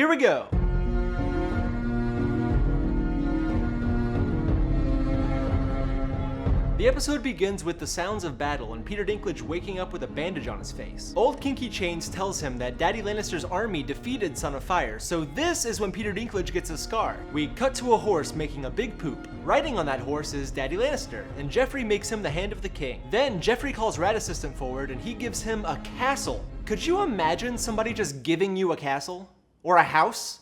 Here we go. The episode begins with the sounds of battle and Peter Dinklage waking up with a bandage on his face. Old Kinky Chains tells him that Daddy Lannister's army defeated Son of Fire, so this is when Peter Dinklage gets a scar. We cut to a horse making a big poop. Riding on that horse is Daddy Lannister, and Joffrey makes him the Hand of the King. Then Joffrey calls Rat Assistant forward and he gives him a castle. Could you imagine somebody just giving you a castle? Or a house?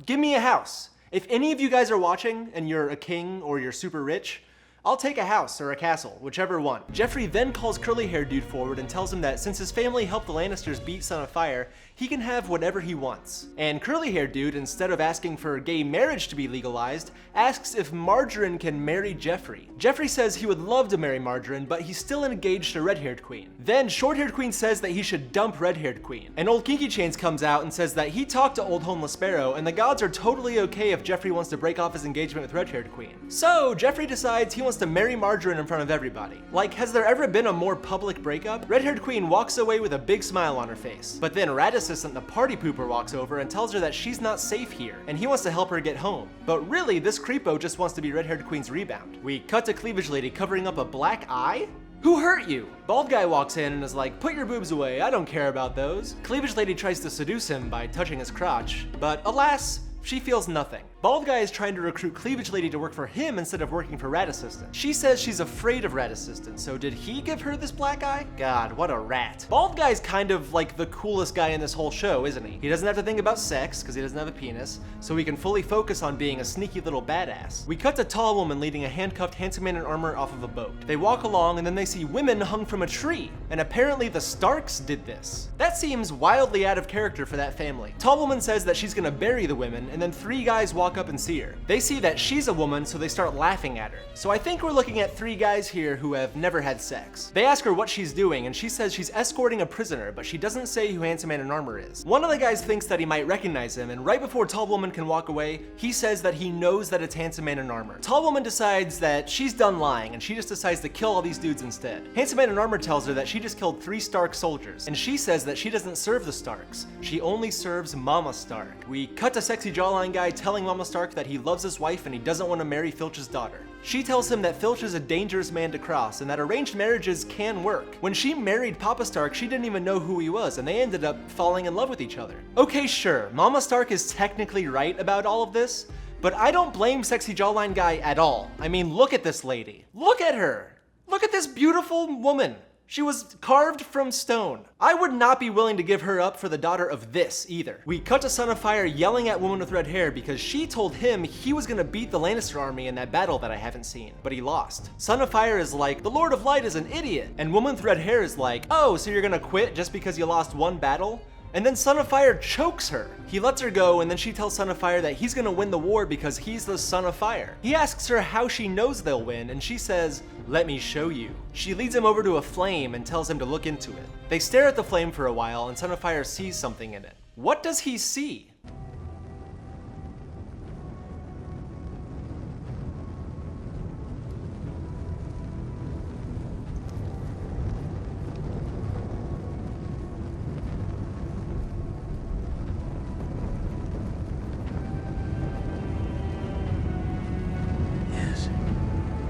Give me a house. If any of you guys are watching and you're a king or you're super rich, I'll take a house or a castle, whichever one. Joffrey then calls curly-haired dude forward and tells him that since his family helped the Lannisters beat Son of Fire, he can have whatever he wants. And curly-haired dude, instead of asking for gay marriage to be legalized, asks if Margarine can marry Joffrey. Joffrey says he would love to marry Margarine, but he's still engaged to red-haired queen. Then short-haired queen says that he should dump red-haired queen. And old Kinky Chains comes out and says that he talked to old homeless Sparrow, and the gods are totally okay if Joffrey wants to break off his engagement with red-haired queen. So Joffrey decides he wants to marry Margarine in front of everybody. Like, has there ever been a more public breakup? Red-haired queen walks away with a big smile on her face. But then Rat Assistant, the party pooper, walks over and tells her that she's not safe here, and he wants to help her get home. But really, this creepo just wants to be red-haired queen's rebound. We cut to Cleavage Lady covering up a black eye? Who hurt you? Bald guy walks in and is like, put your boobs away, I don't care about those. Cleavage Lady tries to seduce him by touching his crotch, but alas, she feels nothing. Bald guy is trying to recruit Cleavage Lady to work for him instead of working for Rat Assistant. She says she's afraid of Rat Assistant, so did he give her this black eye? God, what a rat. Bald guy's kind of like the coolest guy in this whole show, isn't he? He doesn't have to think about sex, because he doesn't have a penis, so he can fully focus on being a sneaky little badass. We cut to Tall Woman leading a handcuffed handsome man in armor off of a boat. They walk along and then they see women hung from a tree, and apparently the Starks did this. That seems wildly out of character for that family. Tall Woman says that she's gonna bury the women, and then 3 guys walk up and see her. They see that she's a woman, so they start laughing at her. So I think we're looking at 3 guys here who have never had sex. They ask her what she's doing, and she says she's escorting a prisoner, but she doesn't say who Handsome Man in Armor is. One of the guys thinks that he might recognize him, and right before Tall Woman can walk away, he says that he knows that it's Handsome Man in Armor. Tall Woman decides that she's done lying, and she just decides to kill all these dudes instead. Handsome Man in Armor tells her that she just killed 3 Stark soldiers, and she says that she doesn't serve the Starks. She only serves Mama Stark. We cut to Sexy Jawline Guy telling Mama Stark that he loves his wife and he doesn't want to marry Filch's daughter. She tells him that Filch is a dangerous man to cross and that arranged marriages can work. When she married Papa Stark, she didn't even know who he was and they ended up falling in love with each other. Okay, sure, Mama Stark is technically right about all of this, but I don't blame Sexy Jawline Guy at all. I mean, look at this lady. Look at her. Look at this beautiful woman. She was carved from stone. I would not be willing to give her up for the daughter of this either. We cut to Son of Fire yelling at Woman with Red Hair because she told him he was gonna beat the Lannister army in that battle that I haven't seen, but he lost. Son of Fire is like, the Lord of Light is an idiot. And Woman with Red Hair is like, oh, so you're gonna quit just because you lost one battle? And then Son of Fire chokes her. He lets her go, and then she tells Son of Fire that he's gonna win the war because he's the Son of Fire. He asks her how she knows they'll win, and she says, let me show you. She leads him over to a flame and tells him to look into it. They stare at the flame for a while, and Son of Fire sees something in it. What does he see?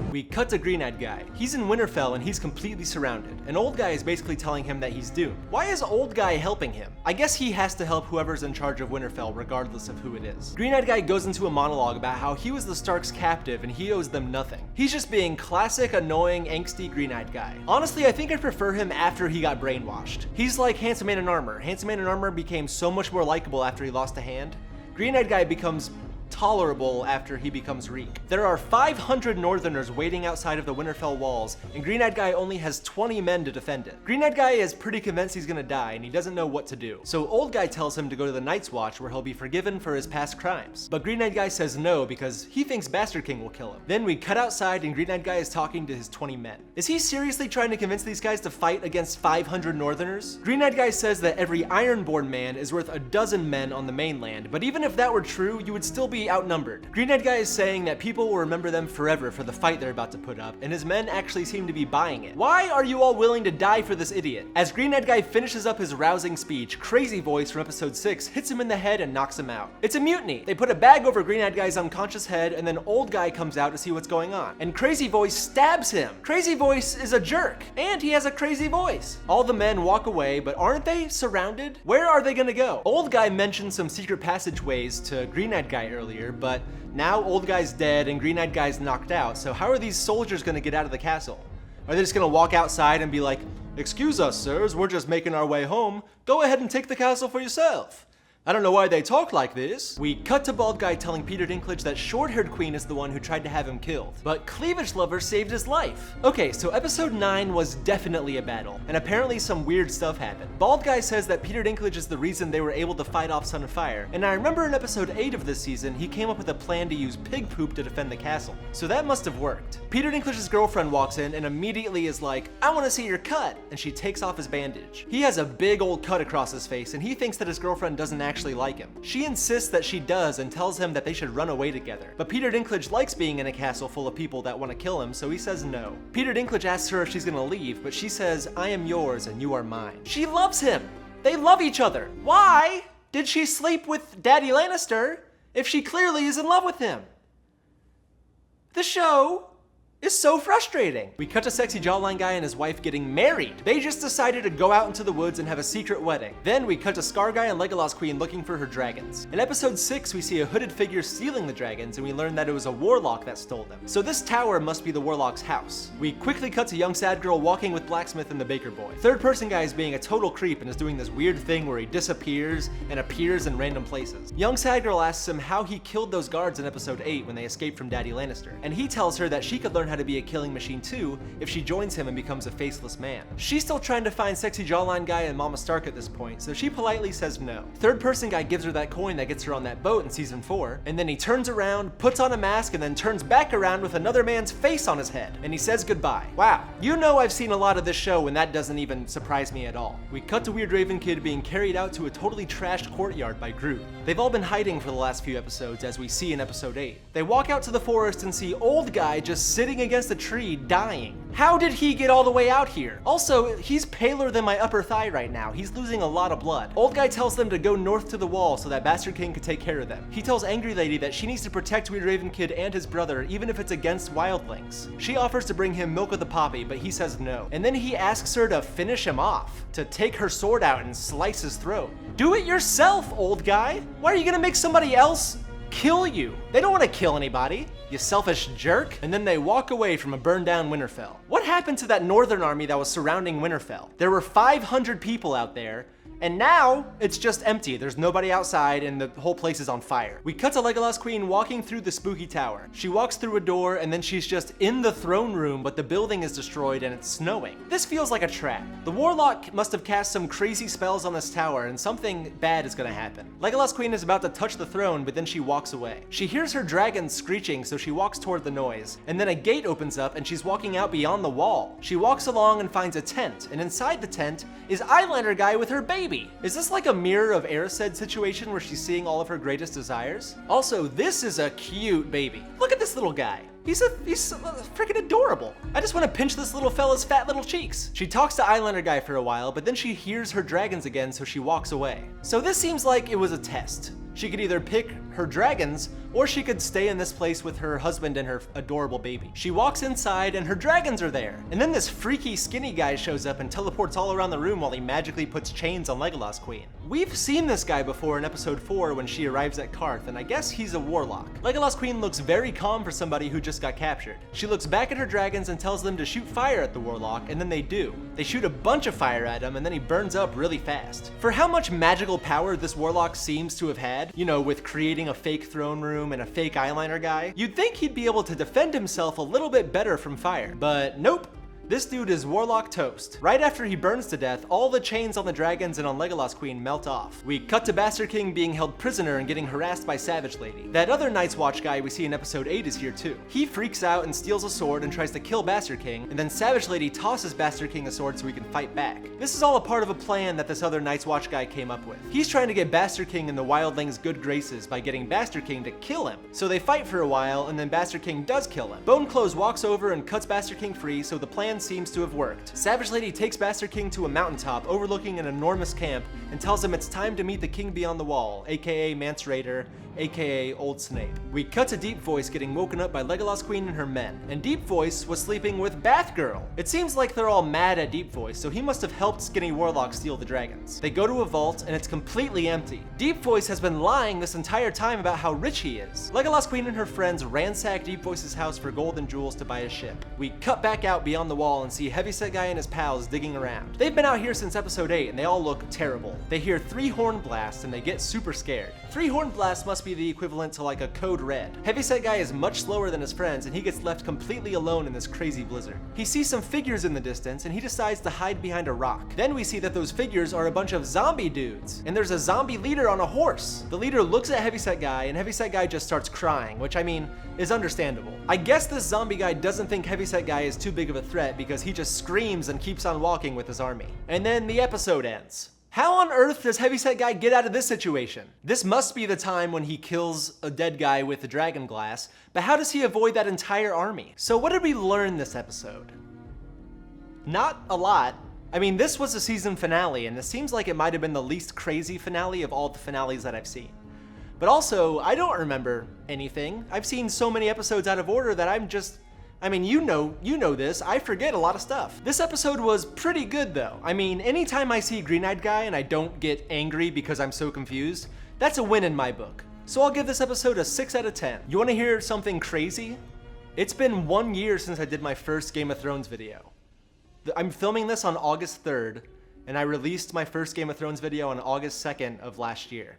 We cut to Green-Eyed Guy. He's in Winterfell and he's completely surrounded. An old guy is basically telling him that he's doomed. Why is old guy helping him? I guess he has to help whoever's in charge of Winterfell regardless of who it is. Green-Eyed Guy goes into a monologue about how he was the Stark's captive and he owes them nothing. He's just being classic, annoying, angsty Green-Eyed Guy. Honestly, I think I prefer him after he got brainwashed. He's like Handsome Man in Armor. Handsome Man in Armor became so much more likable after he lost a hand. Green-Eyed Guy becomes tolerable after he becomes Reek. There are 500 Northerners waiting outside of the Winterfell walls, and Green-Eyed Guy only has 20 men to defend it. Green-Eyed Guy is pretty convinced he's gonna die, and he doesn't know what to do. So Old Guy tells him to go to the Night's Watch where he'll be forgiven for his past crimes. But Green-Eyed Guy says no because he thinks Bastard King will kill him. Then we cut outside and Green-Eyed Guy is talking to his 20 men. Is he seriously trying to convince these guys to fight against 500 Northerners? Green-Eyed Guy says that every Ironborn man is worth a dozen men on the mainland, but even if that were true, you would still be be outnumbered. Green-eyed guy is saying that people will remember them forever for the fight they're about to put up, and his men actually seem to be buying it. Why are you all willing to die for this idiot? As Green-eyed guy finishes up his rousing speech, Crazy Voice from episode 6 hits him in the head and knocks him out. It's a mutiny. They put a bag over Green-eyed guy's unconscious head, and then Old Guy comes out to see what's going on. And Crazy Voice stabs him. Crazy Voice is a jerk, and he has a crazy voice. All the men walk away, but aren't they surrounded? Where are they gonna go? Old Guy mentioned some secret passageways to Green-eyed guy earlier, but now Old Guy's dead and Green-eyed guy's knocked out, so how are these soldiers gonna get out of the castle? Are they just gonna walk outside and be like, "Excuse us, sirs, we're just making our way home. Go ahead and take the castle for yourself"? I don't know why they talk like this. We cut to Bald Guy telling Peter Dinklage that Short-Haired Queen is the one who tried to have him killed, but Cleavage Lover saved his life. Okay, so episode 9 was definitely a battle, and apparently some weird stuff happened. Bald Guy says that Peter Dinklage is the reason they were able to fight off Son of Fire, and I remember in episode 8 of this season, he came up with a plan to use pig poop to defend the castle. So that must have worked. Peter Dinklage's girlfriend walks in and immediately is like, "I want to see your cut," and she takes off his bandage. He has a big old cut across his face, and he thinks that his girlfriend doesn't actually like him. She insists that she does and tells him that they should run away together. But Peter Dinklage likes being in a castle full of people that want to kill him, so he says no. Peter Dinklage asks her if she's gonna leave, but she says, "I am yours and you are mine." She loves him! They love each other! Why did she sleep with Daddy Lannister if she clearly is in love with him? The show is so frustrating. We cut to Sexy Jawline Guy and his wife getting married. They just decided to go out into the woods and have a secret wedding. Then we cut to Scar Guy and Legolas Queen looking for her dragons. In episode 6, we see a hooded figure stealing the dragons, and we learn that it was a warlock that stole them. So this tower must be the warlock's house. We quickly cut to young sad girl walking with Blacksmith and the baker boy. Third person guy is being a total creep and is doing this weird thing where he disappears and appears in random places. Young sad girl asks him how he killed those guards in episode 8 when they escaped from Daddy Lannister, and he tells her that she could learn how to be a killing machine too if she joins him and becomes a faceless man. She's still trying to find Sexy Jawline Guy and Mama Stark at this point, so she politely says no. Third person guy gives her that coin that gets her on that boat in season 4, and then he turns around, puts on a mask, and then turns back around with another man's face on his head, and he says goodbye. Wow, you know I've seen a lot of this show and that doesn't even surprise me at all. We cut to Weird Raven Kid being carried out to a totally trashed courtyard by Groot. They've all been hiding for the last few episodes, as we see in episode 8. They walk out to the forest and see Old Guy just sitting against a tree dying. How did he get all the way out here? Also, he's paler than my upper thigh right now. He's losing a lot of blood. Old Guy tells them to go north to the wall so that Bastard King could take care of them. He tells Angry Lady that she needs to protect Weird Raven Kid and his brother, even if it's against wildlings. She offers to bring him Milk of the Poppy, but he says no. And then he asks her to finish him off, to take her sword out and slice his throat. Do it yourself, Old Guy. Why are you gonna make somebody else kill you? They don't want to kill anybody, you selfish jerk. And then they walk away from a burned down Winterfell. What happened to that northern army that was surrounding Winterfell? There were 500 people out there, and now it's just empty. There's nobody outside and the whole place is on fire. We cut to Legolas Queen walking through the spooky tower. She walks through a door and then she's just in the throne room, but the building is destroyed and it's snowing. This feels like a trap. The warlock must have cast some crazy spells on this tower and something bad is gonna happen. Legolas Queen is about to touch the throne, but then she walks away. She hears her dragon screeching, so she walks toward the noise. And then a gate opens up and she's walking out beyond the wall. She walks along and finds a tent, and inside the tent is Eyeliner Guy with her baby. Is this like a Mirror of Erised situation where she's seeing all of her greatest desires? Also, this is a cute baby. Look at this little guy. He's freaking adorable. I just want to pinch this little fella's fat little cheeks. She talks to Eyeliner Guy for a while, but then she hears her dragons again, so she walks away. So this seems like it was a test. She could either pick her dragons, or she could stay in this place with her husband and her adorable baby. She walks inside and her dragons are there. And then this freaky skinny guy shows up and teleports all around the room while he magically puts chains on Legolas Queen. We've seen this guy before in episode 4 when she arrives at Karth, and I guess he's a warlock. Legolas Queen looks very calm for somebody who just got captured. She looks back at her dragons and tells them to shoot fire at the warlock, and then they do. They shoot a bunch of fire at him and then he burns up really fast. For how much magical power this warlock seems to have had, you know, with creating a fake throne room and a fake eyeliner guy, you'd think he'd be able to defend himself a little bit better from fire. But nope. This dude is Warlock toast. Right after he burns to death, all the chains on the dragons and on Legolas Queen melt off. We cut to Bastard King being held prisoner and getting harassed by Savage Lady. That other Night's Watch guy we see in episode 8 is here too. He freaks out and steals a sword and tries to kill Bastard King, and then Savage Lady tosses Bastard King a sword so he can fight back. This is all a part of a plan that this other Night's Watch guy came up with. He's trying to get Bastard King in the wildling's good graces by getting Bastard King to kill him. So they fight for a while, and then Bastard King does kill him. Bone Clothes walks over and cuts Bastard King free, so the plan seems to have worked. Savage Lady takes Bastard King to a mountaintop overlooking an enormous camp and tells him it's time to meet the King Beyond the Wall, aka Mance Rayder, aka Old Snape. We cut to Deep Voice getting woken up by Legolas Queen and her men, and Deep Voice was sleeping with Batgirl. It seems like they're all mad at Deep Voice, so he must have helped Skinny Warlock steal the dragons. They go to a vault, and it's completely empty. Deep Voice has been lying this entire time about how rich he is. Legolas Queen and her friends ransack Deep Voice's house for gold and jewels to buy a ship. We cut back out beyond the wall and see Heavyset Guy and his pals digging around. They've been out here since episode 8, and they all look terrible. They hear 3 horn blasts, and they get super scared. 3 horn blasts must be the equivalent to like a code red. Heavyset Guy is much slower than his friends, and he gets left completely alone in this crazy blizzard. He sees some figures in the distance, and he decides to hide behind a rock. Then we see that those figures are a bunch of zombie dudes, and there's a zombie leader on a horse. The leader looks at Heavyset Guy, and Heavyset Guy just starts crying, which I mean, is understandable. I guess this zombie guy doesn't think Heavyset Guy is too big of a threat because he just screams and keeps on walking with his army. And then the episode ends. How on earth does Heavyset Guy get out of this situation? This must be the time when he kills a dead guy with the dragon glass, but how does he avoid that entire army? So what did we learn this episode? Not a lot. I mean, this was the season finale, and it seems like it might have been the least crazy finale of all the finales that I've seen. But also, I don't remember anything. I've seen so many episodes out of order that I mean, you know this, I forget a lot of stuff. This episode was pretty good though. I mean, anytime I see Green-Eyed Guy and I don't get angry because I'm so confused, that's a win in my book. So I'll give this episode a 6 out of 10. You wanna hear something crazy? It's been 1 year since I did my first Game of Thrones video. I'm filming this on August 3rd, and I released my first Game of Thrones video on August 2nd of last year.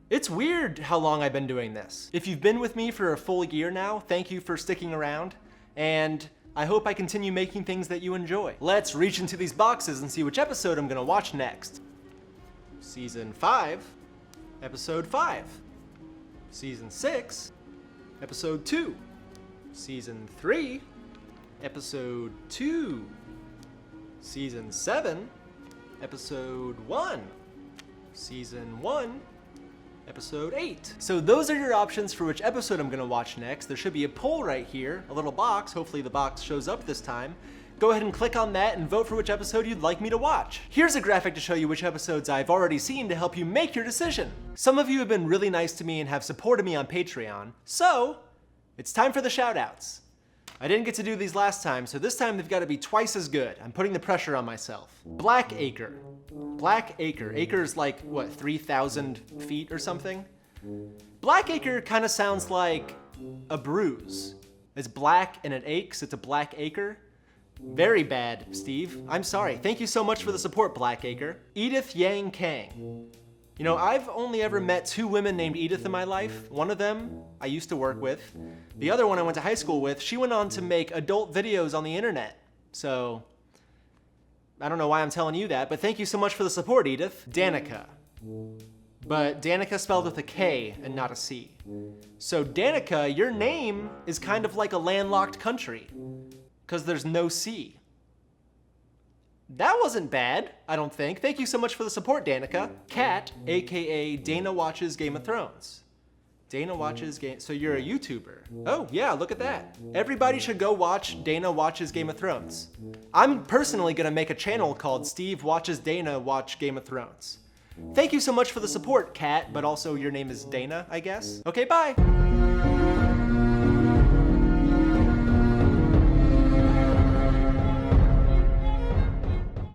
It's weird how long I've been doing this. If you've been with me for a full year now, thank you for sticking around, and I hope I continue making things that you enjoy. Let's reach into these boxes and see which episode I'm gonna watch next. Season 5, Episode 5. Season 6, Episode 2. Season 3, Episode 2. Season 7, Episode 1. Season 1, Episode 8. So those are your options for which episode I'm gonna watch next. There should be a poll right here, a little box. Hopefully the box shows up this time. Go ahead and click on that and vote for which episode you'd like me to watch. Here's a graphic to show you which episodes I've already seen to help you make your decision. Some of you have been really nice to me and have supported me on Patreon, so it's time for the shoutouts. I didn't get to do these last time, so this time they've got to be twice as good. I'm putting the pressure on myself. Black Acre. Black Acre. Acre's like, what, 3,000 feet or something? Black Acre kind of sounds like a bruise. It's black and it aches, it's a black acre. Very bad, Steve. I'm sorry. Thank you so much for the support, Black Acre. Edith Yang Kang. You know, I've only ever met 2 women named Edith in my life. One of them I used to work with. The other one I went to high school with, she went on to make adult videos on the internet. So, I don't know why I'm telling you that, but thank you so much for the support, Edith. Danica. But Danica spelled with a K and not a C. So Danica, your name is kind of like a landlocked country, because there's no C. That wasn't bad, I don't think. Thank you so much for the support, Danica. Kat, aka Dana Watches Game of Thrones. Dana Watches Game, so you're a YouTuber. Oh yeah, look at that. Everybody should go watch Dana Watches Game of Thrones. I'm personally gonna make a channel called Steve Watches Dana Watch Game of Thrones. Thank you so much for the support, Kat, but also your name is Dana, I guess. Okay, bye.